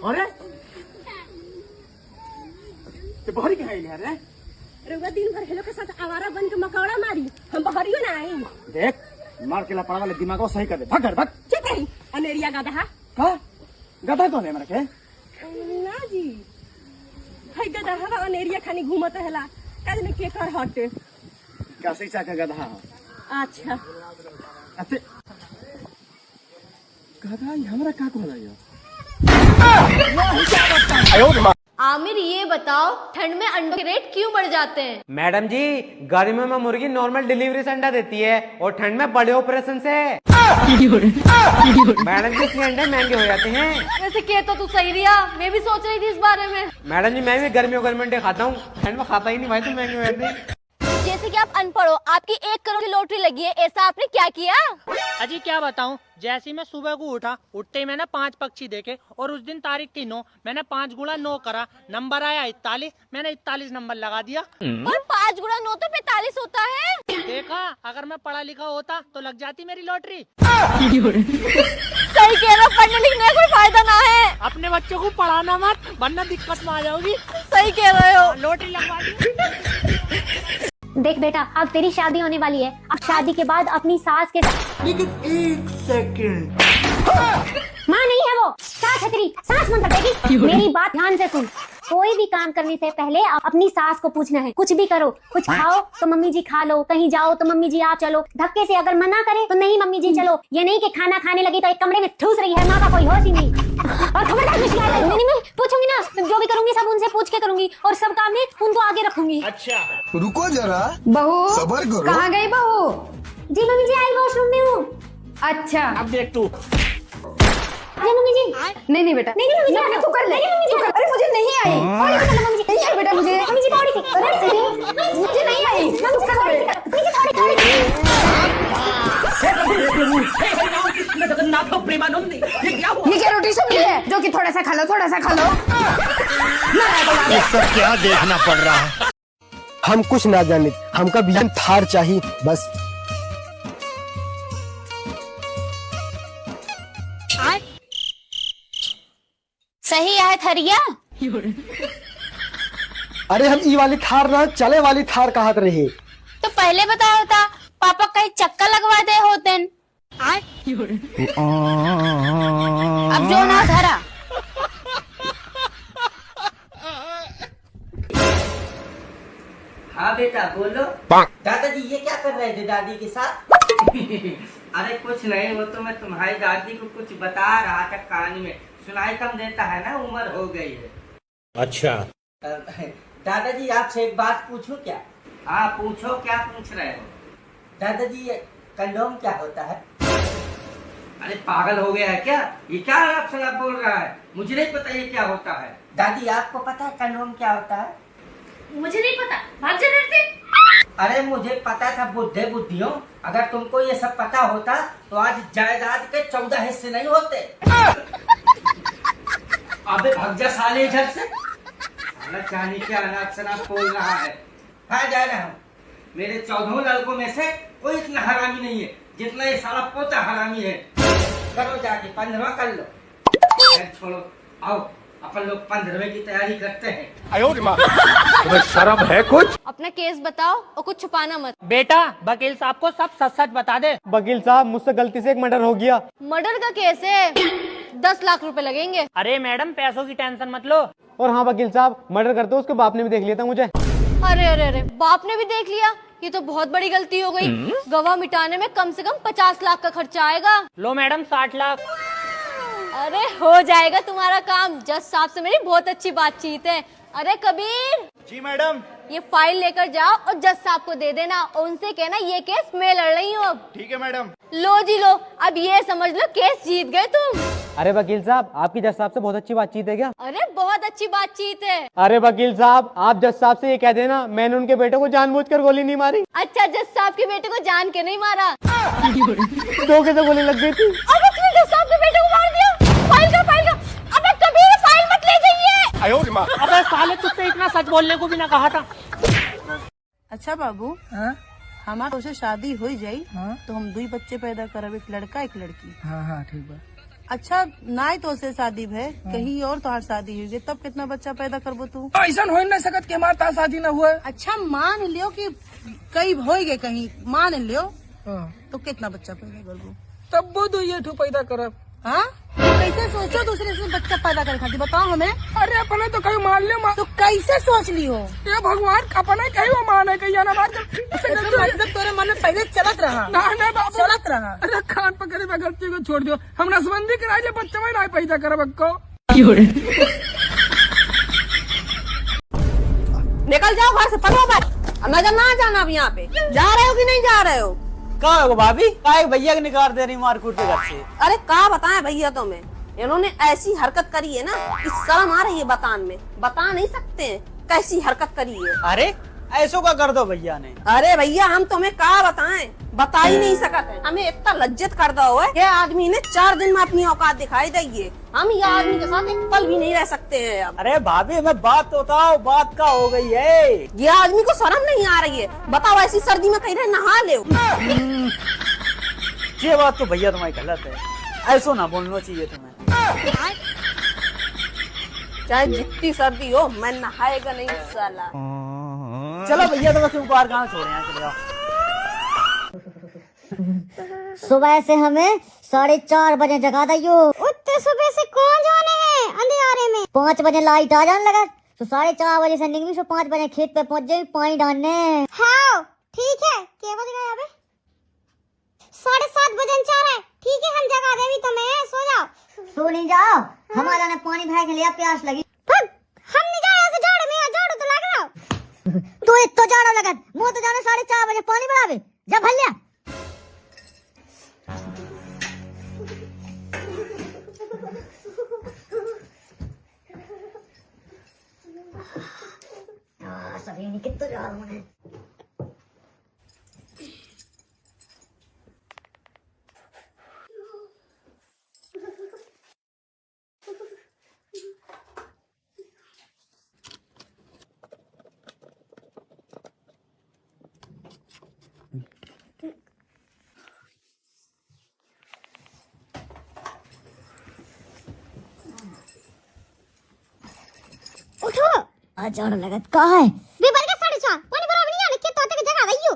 अरे तो बहरी कहाँ आई यार? रुआ दिन भर हेलो के साथ आवारा बन के मकौड़ा मारी, हम बहरियो ना आई। देख मार के लपड़ा वाले दिमाग को सही कर दे। भाग घर भाग। चुप रही अनेरिया गधा। का गधा कौन है? मेरे के ना जी भाई गधा हवा अनेरिया खानी घूमत रहला काजने के कर हटे का सैसा का गधा? अच्छा अते गधा ही हमरा का कहला यो? आमिर ये बताओ ठंड में अंडों के रेट क्यों बढ़ जाते हैं? मैडम जी गर्मियों में मुर्गी नॉर्मल डिलीवरी से अंडा देती है और ठंड में बड़े ऑपरेशन से। मैडम जी इसलिए अंडे महंगे हो जाते हैं। वैसे कह तो तू सही रिया, मैं भी सोच रही थी इस बारे में। मैडम जी मैं भी गर्मियों में अंडे खाता हूँ, ठंड में खाता ही नहीं भाई, तो महंगे हो जाते हैं। जैसे कि आप अनपढ़ हो, आपकी 1 करोड़ की लॉटरी लगी है, ऐसा आपने क्या किया? अजी क्या बताऊं, जैसे ही मैं सुबह को उठा, उठते ही मैंने 5 पक्षी देखे और उस दिन तारीख थी 9, मैंने 5 गुणा 9 करा, नंबर आया 41, मैंने 41 नंबर लगा दिया। और 5 गुणा 9 तो 45 होता है। देखा, अगर मैं पढ़ा लिखा होता तो लग जाती मेरी लॉटरी। सही कह रहे हो, पढ़ने लिखने का कोई फायदा ना है। अपने बच्चों को पढ़ाना मत, वरना दिक्कत में आ जाओगी। सही कह रहे हो। लॉटरी लगवा दी। देख बेटा, अब तेरी शादी होने वाली है। अब शादी के बाद अपनी सास के साथ। लेकिन 1 सेकंड माँ नहीं है वो, सास है तेरी, सास मन देगी। मेरी बात ध्यान से सुन, कोई भी काम करने से पहले अपनी सास को पूछना है। कुछ भी करो, कुछ खाओ तो मम्मी जी खा लो, कहीं जाओ तो मम्मी जी आप चलो, धक्के से अगर मना करे तो नहीं मम्मी जी चलो। ये नहीं कि खाना खाने लगी तो एक कमरे में ठूस रही है, माँ का कोई होश ही नहीं। और खबरदार मुझे शिकायत नहीं, मैं पूछूंगी ना, जो भी करूंगी सब उनसे पूछ के करूंगी और सब काम में उनको आगे रखूंगी। अच्छा रुको जरा, बहू सबर करो। कहाँ गई बहू? जी मम्मी जी आई वॉशरूम में हूँ। अच्छा अब देख तू। जी मम्मी जी। नहीं बेटा, नहीं मम्मी जी, तू कर ले, तू कर। अरे मुझे नहीं आई, मम्मी जी नहीं आई बेटा, मुझे मम्मी जी थोड़ी सी, मुझे नहीं आई। मम्मी जी थोड़ी ये क्या रोटी सब्जी है जो कि थोड़ा सा खा लो, थोड़ा सा खा लो। ये सब क्या देखना पड़ रहा है? हम कुछ ना जाने, हमका भी थार चाहिए बस। सही है थरिया। अरे हम ई वाली थार ना, चले वाली थार कहत रहे। तो पहले बताया होता, पापा कहीं चक्का लगवा दे होते। अब जो ना धरा। हाँ बेटा बोलो। दादाजी ये क्या कर रहे थे दादी के साथ? अरे कुछ नहीं, वो तो मैं तुम्हारी दादी को कुछ बता रहा था कहानी में। सुनाई कम देता है ना, उम्र हो गई है। अच्छा दादाजी आपसे एक बात पूछूं क्या? हाँ पूछो, क्या पूछ रहे हो? दादाजी ये कंडोम क्या होता है? अरे पागल हो गया है क्या? ये क्या आप सलाह बोल रहा है? मुझे नहीं पता ये क्या होता है। दादी आपको पता है कंडोम क्या होता है? मुझे नहीं पता, भाग जा घर से। अरे मुझे पता था बुद्धे बुद्धियों, अगर तुमको ये सब पता होता तो आज जायदाद के 14 हिस्से नहीं होते। अबे भाग जा साले इधर से। साला जाने क्या अनाप शनाप बोल रहा है। हाँ जा रहा हूँ। मेरे 14 लड़कों में से कोई इतना हरामी नहीं है जितना ये साला पोता हरामी है। करो जाके 15वां कर लो। छोड़ो, आओ अपन लोग 15वें की तैयारी करते हैं। तुम्हें शर्म है कुछ? अपना केस बताओ और कुछ छुपाना मत। बेटा वकील साहब को सब सच सच बता दे। वकील साहब मुझसे गलती से एक मर्डर हो गया। मर्डर का केस है, 10 लाख रुपए लगेंगे। अरे मैडम पैसों की टेंशन मत लो। और हाँ वकील साहब, मर्डर करते उसके बाप ने भी देख लिया था मुझे। अरे अरे अरे, बाप ने भी देख लिया? ये तो बहुत बड़ी गलती हो गई। गवाह मिटाने में कम से कम 50 लाख का खर्चा आएगा। लो मैडम 60 लाख। अरे हो जाएगा तुम्हारा काम, जज साहब से मेरी बहुत अच्छी बातचीत है। अरे कबीर जी मैडम। ये फाइल लेकर जाओ और जज साहब को दे देना और उनसे कहना ये केस मैं लड़ रही हूँ अब। ठीक है मैडम। लो जी लो, अब ये समझ लो केस जीत गए तुम। अरे वकील साहब, आपकी जज साहब से बहुत अच्छी बातचीत है क्या? अरे बहुत अच्छी बातचीत है। अरे वकील साहब, आप जज साहब से ये कह देना मैंने उनके बेटे को जानबूझकर गोली नहीं मारी। अच्छा, जज साहब के बेटे को जान के नहीं मारा, धोखे से गोली लग गई थी। अबे तूने जज साहब के बेटे को मार दिया। फाइल का। अबे कबीर फाइल मत ले जाइए। अबे साले तुझसे इतना सच बोलने को भी ना कहा था। अच्छा बाबू, हमार तो शादी हो जाई तो हम 2 बच्चे पैदा करब, एक लड़का एक लड़की। हाँ हाँ ठीक बा। अच्छा ना तो से शादी है कहीं और तोहार शादी हुई तब कितना बच्चा पैदा करबो तू? ऐसा हो नहीं सकत के हमारा शादी न हुआ। अच्छा मान लियो कि कई हो गए कहीं मान लियो तो कितना बच्चा पैदा करबो? तब वो दो ये ठू पैदा करब। हाँ कैसे सोचो दूसरे से बच्चा पैदा करे खातिर बताओ हमें। अरे अपने तो कहीं मान लियो तो कैसे सोच ली हो? ये भगवान अपने कहीं वो मान है कहीं ना मान मतलब तोरे मन में पहले चलत रहा ना बाबू चलत रहा। अरे खान पकड़े मैं गलती को छोड़ दियो हम नसबंदी कराई ले बच्चा में ना पैदा करब को। निकल जाओ घर से, पढ़ो बस। नजर ना जाना अब यहाँ पे। जा रहे हो कि नहीं जा रहे हो? का होगा भाभी, का भैया के निकाल दे रही मारकूट के घर से। अरे का बताएं भैया तुम्हें, इन्होंने ऐसी हरकत करी है ना कि शर्म आ रही है बतान में, बता नहीं सकते हैं कैसी हरकत करी है। अरे ऐसो का कर दो भैया ने। अरे भैया हम तुम्हें का बताएं, बता ही नहीं सकते। हमें इतना लज्जत कर दो है कि आदमी ने 4 दिन में अपनी औकात दिखाई दी है। हम ये आदमी के साथ एक पल भी नहीं रह सकते हैं अब। अरे भाभी हमें बात तो बताओ, बात का हो गई है। ये आदमी को शर्म नहीं आ रही है, बताओ ऐसी सर्दी में कहीं नहा ले। ये बात तो भैया तुम्हारी गलत है, ऐसो ना बोलना चाहिए तुम्हें। चाहे जितनी सर्दी हो मैं नहाएगा नहीं साला। चलो भैया तुम्हें क्यों बाहर कहाँ छोड़े हैं, चले जाओ। सुबह से हमें 4:30 बजे जगा दियो। उतने सुबह से कौन जाने हैं अंधेरे में? 5 बजे लाइट आ जाने लगा तो 4:30 बजे से निकली, 5 बजे खेत पे पहुंच जाए पानी डालने। हाँ ठीक है, क्या बज गया अबे? 7:30 बजन 4 है। ठीक है हम जगा देवी तुम्हें, सो जाओ। सो नहीं जाओ, हमारा ने पानी भर के लिया, प्यास लगी। हम नहीं जाए ऐसे झाड़ में, झाड़ू तो लग रहा। तू एक तो झाड़ू लगा, मुँह तो जाने 4:30 बजे पानी बढ़ावे जब भलिया। सभी ने कितना झाड़ होने। उठो, आज झाड़ लगत का है? बेबर का 4:30 पानी बराबर नहीं आने के तो तक जगह गई हो।